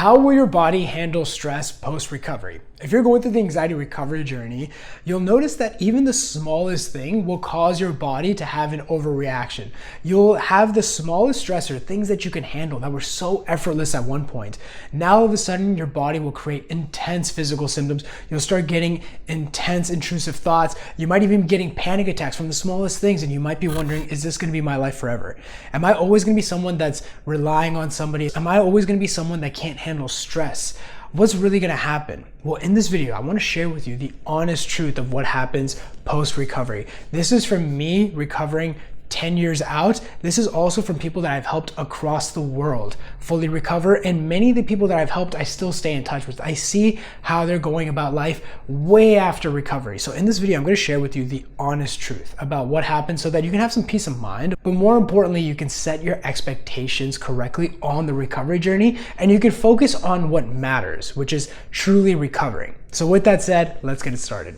How will your body handle stress post-recovery? If you're going through the anxiety recovery journey, you'll notice that even the smallest thing will cause your body to have an overreaction. You'll have the smallest stressor, things that you can handle that were so effortless at one point. Now all of a sudden, your body will create intense physical symptoms. You'll start getting intense intrusive thoughts. You might even be getting panic attacks from the smallest things, and you might be wondering, is this gonna be my life forever? Am I always gonna be someone that's relying on somebody? Am I always gonna be someone that can't handle stress? What's really gonna happen? Well, in this video, I wanna share with you the honest truth of what happens post-recovery. This is from me recovering 10 years out. This is also from people that I've helped across the world fully recover, and many of the people that I've helped, I still stay in touch with. I see how they're going about life way after recovery. So in this video, I'm going to share with you the honest truth about what happened so that you can have some peace of mind, but more importantly, you can set your expectations correctly on the recovery journey, and you can focus on what matters, which is truly recovering. So with that said, let's get it started.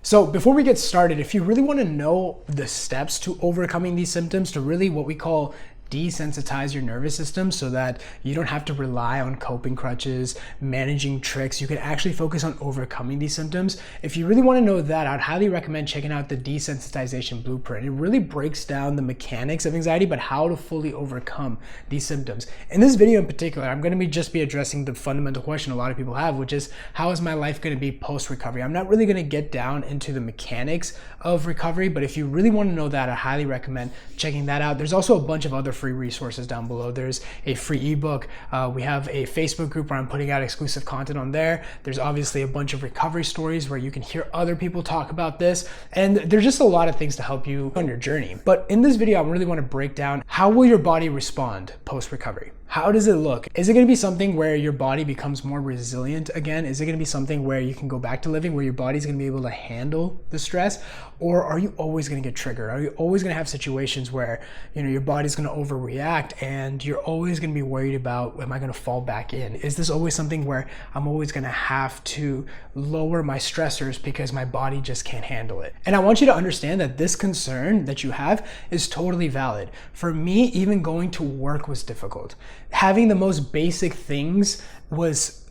So before we get started, if you really want to know the steps to overcoming these symptoms, to really what we call desensitize your nervous system so that you don't have to rely on coping crutches, managing tricks, you can actually focus on overcoming these symptoms. If you really want to know that, I'd highly recommend checking out the Desensitization Blueprint. It really breaks down the mechanics of anxiety, but how to fully overcome these symptoms. In this video in particular, I'm going to just be addressing the fundamental question a lot of people have, which is, how is my life going to be post-recovery? I'm not really going to get down into the mechanics of recovery, but if you really want to know that, I highly recommend checking that out. There's also a bunch of other free resources down below. There's a free ebook. We have a Facebook group where I'm putting out exclusive content on there. There's obviously a bunch of recovery stories where you can hear other people talk about this. And there's just a lot of things to help you on your journey. But in this video, I really want to break down, how will your body respond post-recovery? How does it look? Is it going to be something where your body becomes more resilient again? Is it going to be something where you can go back to living, where your body's going to be able to handle the stress? Or are you always going to get triggered? Are you always going to have situations where, your body's going to overreact and you're always going to be worried about, am I going to fall back in? Is this always something where I'm always going to have to lower my stressors because my body just can't handle it? And I want you to understand that this concern that you have is totally valid. For me, even going to work was difficult. Having the most basic things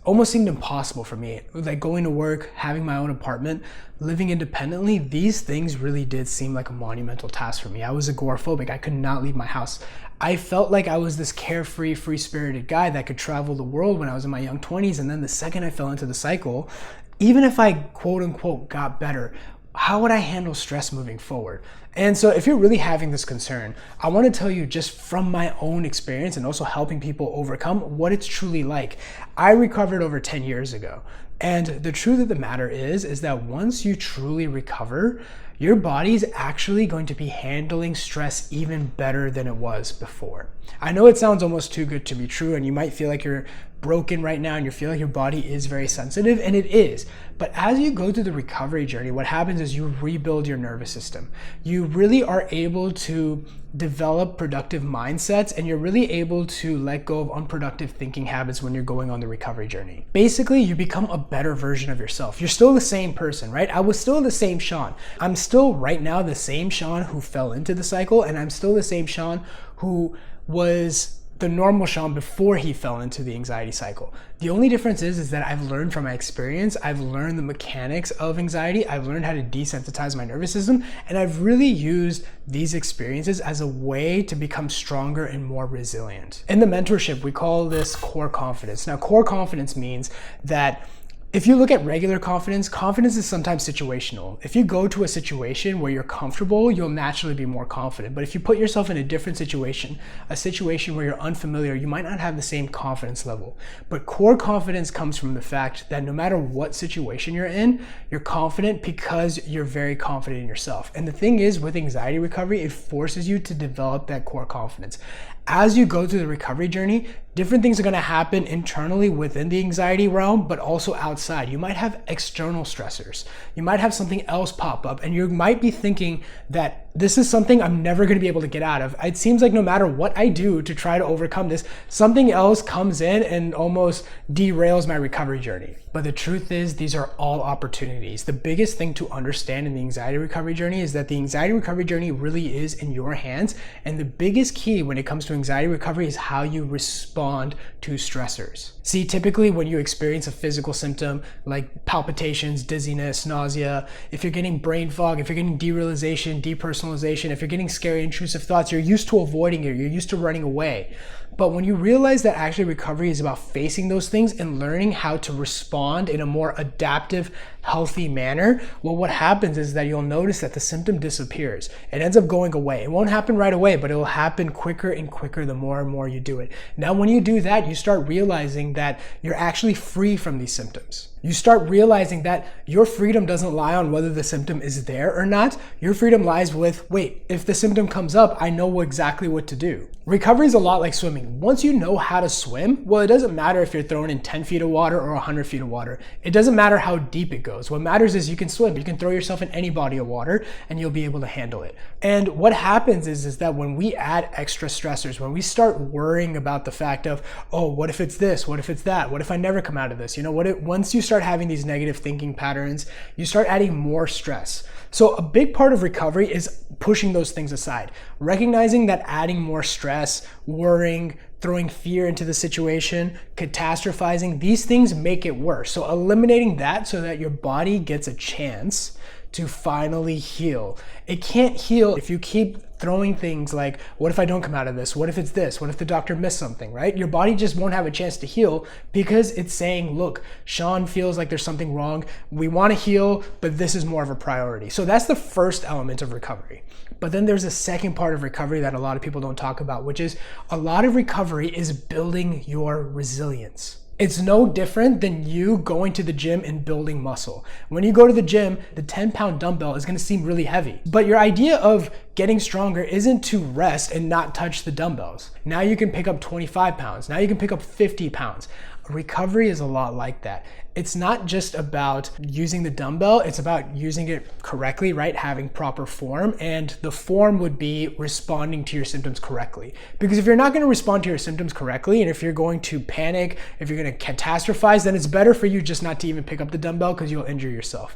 almost seemed impossible for me. Like going to work, having my own apartment, living independently, these things really did seem like a monumental task for me. I was agoraphobic. I could not leave my house. I felt like I was this carefree, free-spirited guy that could travel the world when I was in my young 20s. And then the second I fell into the cycle, even if I quote unquote got better, how would I handle stress moving forward? And so if you're really having this concern, I want to tell you just from my own experience and also helping people overcome what it's truly like. I recovered over 10 years ago. And the truth of the matter is that once you truly recover, your body's actually going to be handling stress even better than it was before. I know it sounds almost too good to be true, and you might feel like you're broken right now and you feel like your body is very sensitive, and it is. But as you go through the recovery journey, what happens is you rebuild your nervous system. You really are able to develop productive mindsets, and you're really able to let go of unproductive thinking habits when you're going on the recovery journey. Basically, you become a better version of yourself. You're still the same person, right? I was still the same Shaan. I'm still right now the same Shaan who fell into the cycle, and I'm still the same Shaan who was the normal Shaan before he fell into the anxiety cycle. The only difference is that I've learned from my experience, I've learned the mechanics of anxiety, I've learned how to desensitize my nervous system, and I've really used these experiences as a way to become stronger and more resilient. In the mentorship, we call this core confidence. Now, core confidence means that if you look at regular confidence, confidence is sometimes situational. If you go to a situation where you're comfortable, you'll naturally be more confident. But if you put yourself in a different situation, a situation where you're unfamiliar, you might not have the same confidence level. But core confidence comes from the fact that no matter what situation you're in, you're confident because you're very confident in yourself. And the thing is, with anxiety recovery, it forces you to develop that core confidence. As you go through the recovery journey, Different things are going to happen internally within the anxiety realm, but also outside. You might have external stressors. You might have something else pop up, and you might be thinking that this is something I'm never going to be able to get out of. It seems like no matter what I do to try to overcome this, something else comes in and almost derails my recovery journey. But the truth is, these are all opportunities. The biggest thing to understand in the anxiety recovery journey is that the anxiety recovery journey really is in your hands. And the biggest key when it comes to anxiety recovery is how you respond to stressors. See, typically when you experience a physical symptom like palpitations, dizziness, nausea, if you're getting brain fog, if you're getting derealization, depersonalization, if you're getting scary, intrusive thoughts, you're used to avoiding it, you're used to running away. But when you realize that actually recovery is about facing those things and learning how to respond in a more adaptive, healthy manner, well, what happens is that you'll notice that the symptom disappears. It ends up going away. It won't happen right away, but it will happen quicker and quicker the more and more you do it. Now, when you do that, you start realizing that you're actually free from these symptoms. You start realizing that your freedom doesn't lie on whether the symptom is there or not. Your freedom lies with, wait, if the symptom comes up, I know exactly what to do. Recovery is a lot like swimming. Once you know how to swim, well, it doesn't matter if you're thrown in 10 feet of water or 100 feet of water. It doesn't matter how deep it goes. What matters is you can swim. You can throw yourself in any body of water and you'll be able to handle it. And what happens is that when we add extra stressors, when we start worrying about the fact of, oh, what if it's this? What if it's that? What if I never come out of this? Once you start having these negative thinking patterns, you start adding more stress. So a big part of recovery is pushing those things aside, recognizing that adding more stress, worrying, throwing fear into the situation, catastrophizing, these things make it worse. So eliminating that so that your body gets a chance to finally heal. It can't heal if you keep throwing things like, what if I don't come out of this? What if it's this? What if the doctor missed something, right? Your body just won't have a chance to heal because it's saying, look, Shaan feels like there's something wrong. We want to heal, but this is more of a priority. So that's the first element of recovery. But then there's a second part of recovery that a lot of people don't talk about, which is a lot of recovery is building your resilience. It's no different than you going to the gym and building muscle. When you go to the gym, the 10-pound dumbbell is going to seem really heavy. But your idea of getting stronger isn't to rest and not touch the dumbbells. Now you can pick up 25 pounds. Now you can pick up 50 pounds. Recovery is a lot like that. It's not just about using the dumbbell, it's about using it correctly, right? Having proper form, and the form would be responding to your symptoms correctly. Because if you're not going to respond to your symptoms correctly, and if you're going to panic, if you're going to catastrophize, then it's better for you just not to even pick up the dumbbell because you'll injure yourself.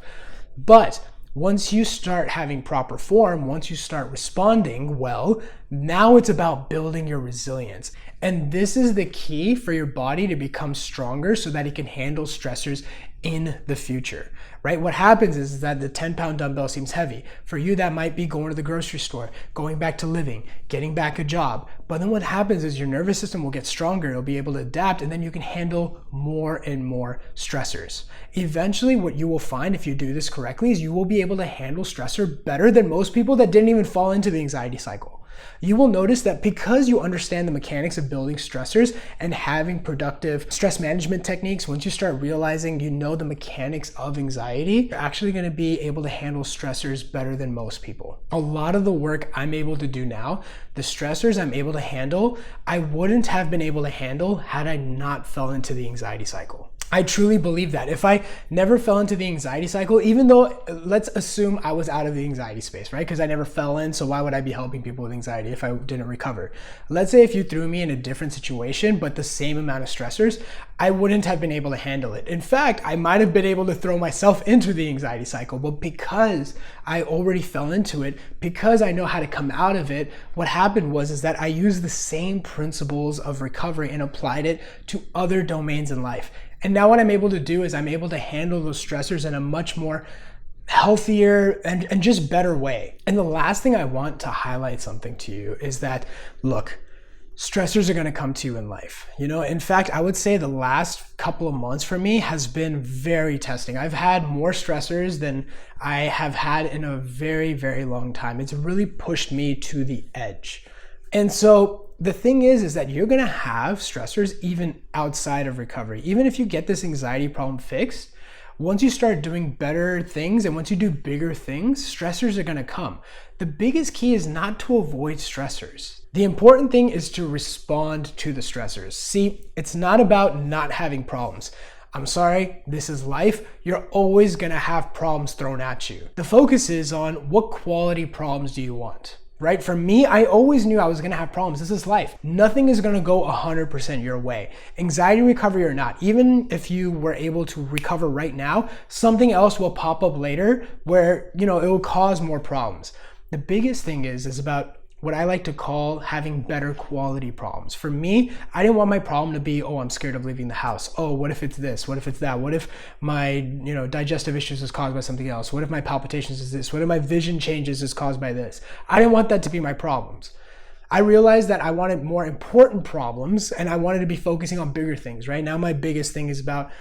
But once you start having proper form, once you start responding well, now it's about building your resilience. And this is the key for your body to become stronger so that it can handle stressors in the future, right? What happens is that the 10-pound dumbbell seems heavy. For you, that might be going to the grocery store, going back to living, getting back a job. But then what happens is your nervous system will get stronger, it'll be able to adapt, and then you can handle more and more stressors. Eventually, what you will find if you do this correctly is you will be able to handle stressor better than most people that didn't even fall into the anxiety cycle. You will notice that because you understand the mechanics of building stressors and having productive stress management techniques, once you start realizing you know the mechanics of anxiety, you're actually going to be able to handle stressors better than most people. A lot of the work I'm able to do now, the stressors I'm able to handle, I wouldn't have been able to handle had I not fell into the anxiety cycle. I truly believe that. If I never fell into the anxiety cycle, even though let's assume I was out of the anxiety space, right? Because I never fell in, so why would I be helping people with anxiety if I didn't recover? Let's say if you threw me in a different situation, but the same amount of stressors, I wouldn't have been able to handle it. In fact, I might have been able to throw myself into the anxiety cycle, but because I already fell into it, because I know how to come out of it, what happened was that I used the same principles of recovery and applied it to other domains in life. And now what I'm able to do is I'm able to handle those stressors in a much more healthier and just better way. And the last thing I want to highlight something to you is that, look, stressors are going to come to you in life. In fact, I would say the last couple of months for me has been very testing. I've had more stressors than I have had in a very, very long time. It's really pushed me to the edge. And so the thing is that you're going to have stressors even outside of recovery. Even if you get this anxiety problem fixed, once you start doing better things and once you do bigger things, stressors are gonna come. The biggest key is not to avoid stressors. The important thing is to respond to the stressors. See, it's not about not having problems. I'm sorry, this is life. You're always gonna have problems thrown at you. The focus is on what quality problems do you want, right? For me, I always knew I was gonna have problems. This is life. Nothing is gonna go 100% your way. Anxiety recovery or not, even if you were able to recover right now, something else will pop up later where, it will cause more problems. The biggest thing is about what I like to call having better quality problems. For me, I didn't want my problem to be, oh, I'm scared of leaving the house. Oh, what if it's this? What if it's that? What if my, digestive issues is caused by something else? What if my palpitations is this? What if my vision changes is caused by this? I didn't want that to be my problems. I realized that I wanted more important problems and I wanted to be focusing on bigger things. Right now, my biggest thing is about,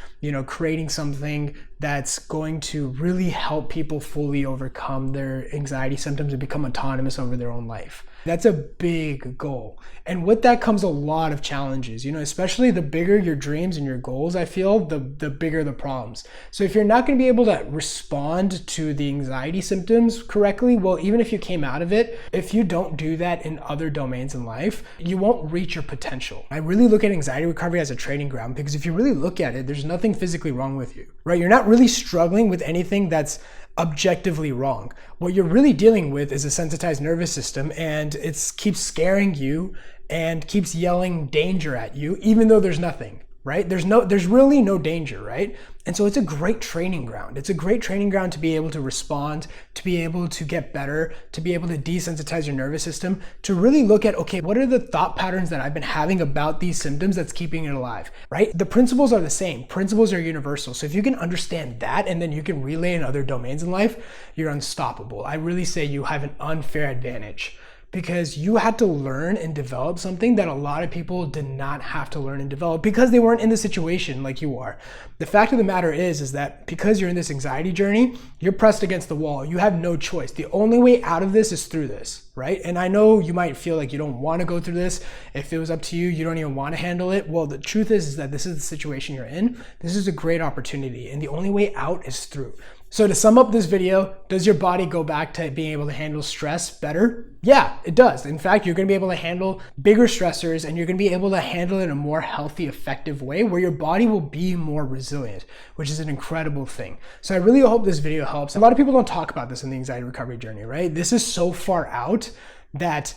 creating something that's going to really help people fully overcome their anxiety symptoms and become autonomous over their own life. That's a big goal. And with that comes a lot of challenges, especially the bigger your dreams and your goals, I feel, the bigger the problems. So if you're not going to be able to respond to the anxiety symptoms correctly, well, even if you came out of it, if you don't do that in other domains in life, you won't reach your potential. I really look at anxiety recovery as a training ground because if you really look at it, there's nothing physically wrong with you, right? You're not really struggling with anything that's objectively wrong. What you're really dealing with is a sensitized nervous system, and it keeps scaring you and keeps yelling danger at you, even though there's nothing, right? There's really no danger, right? And so it's a great training ground. It's a great training ground to be able to respond, to be able to get better, to be able to desensitize your nervous system, to really look at, okay, what are the thought patterns that I've been having about these symptoms that's keeping it alive, right? The principles are the same. Principles are universal. So if you can understand that and then you can relay in other domains in life, you're unstoppable. I really say you have an unfair advantage, because you had to learn and develop something that a lot of people did not have to learn and develop because they weren't in the situation like you are. The fact of the matter is that because you're in this anxiety journey, you're pressed against the wall. You have no choice. The only way out of this is through this, right? And I know you might feel like you don't want to go through this. If it was up to you, you don't even want to handle it. Well, the truth is that this is the situation you're in. This is a great opportunity, and the only way out is through. So to sum up this video, does your body go back to being able to handle stress better? Yeah, it does. In fact, you're going to be able to handle bigger stressors and you're going to be able to handle it in a more healthy, effective way where your body will be more resilient, which is an incredible thing. So I really hope this video helps. A lot of people don't talk about this in the anxiety recovery journey, right? This is so far out that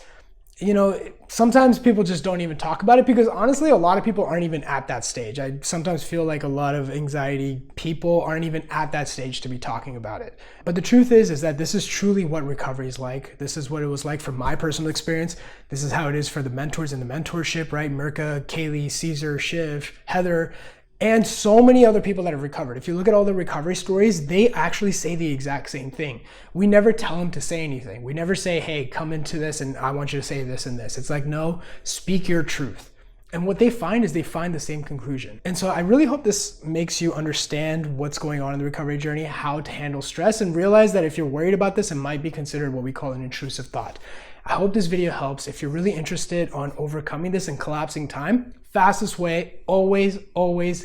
sometimes people just don't even talk about it because honestly, a lot of people aren't even at that stage. I sometimes feel like a lot of anxiety people aren't even at that stage to be talking about it. But the truth is that this is truly what recovery is like. This is what it was like from my personal experience. This is how it is for the mentors in the mentorship, right? Mirka, Kaylee, Caesar, Shiv, Heather, and so many other people that have recovered. If you look at all the recovery stories, they actually say the exact same thing. We never tell them to say anything. We never say, hey, come into this and I want you to say this and this. It's like, no, speak your truth. And what they find is they find the same conclusion. And so I really hope this makes you understand what's going on in the recovery journey, how to handle stress, and realize that if you're worried about this, it might be considered what we call an intrusive thought. I hope this video helps. If you're really interested on overcoming this and collapsing time, fastest way, always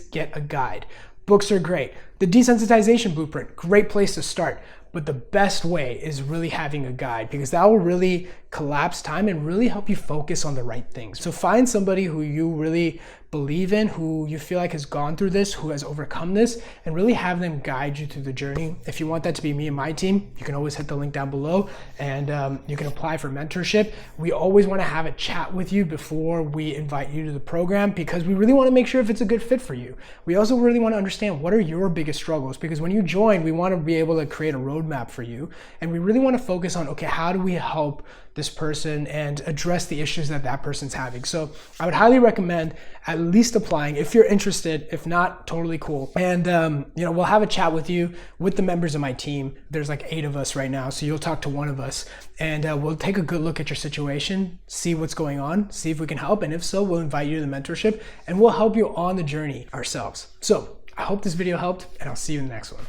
get a guide. Books are great. The Desensitization Blueprint, great place to start. But the best way is really having a guide because that will really collapse time and really help you focus on the right things. So find somebody who you really believe in, who you feel like has gone through this, who has overcome this, and really have them guide you through the journey. If you want that to be me and my team, you can always hit the link down below and you can apply for mentorship. We always want to have a chat with you before we invite you to the program because we really want to make sure if it's a good fit for you. We also really want to understand what are your biggest struggles because when you join, we want to be able to create a roadmap for you. And we really want to focus on, okay, how do we help this person and address the issues that that person's having. So I would highly recommend at least applying if you're interested. If not, totally cool. And we'll have a chat with you with the members of my team. There's like 8 of us right now, so you'll talk to one of us and we'll take a good look at your situation, see what's going on, see if we can help, and if so, we'll invite you to the mentorship and we'll help you on the journey ourselves. So I hope this video helped and I'll see you in the next one.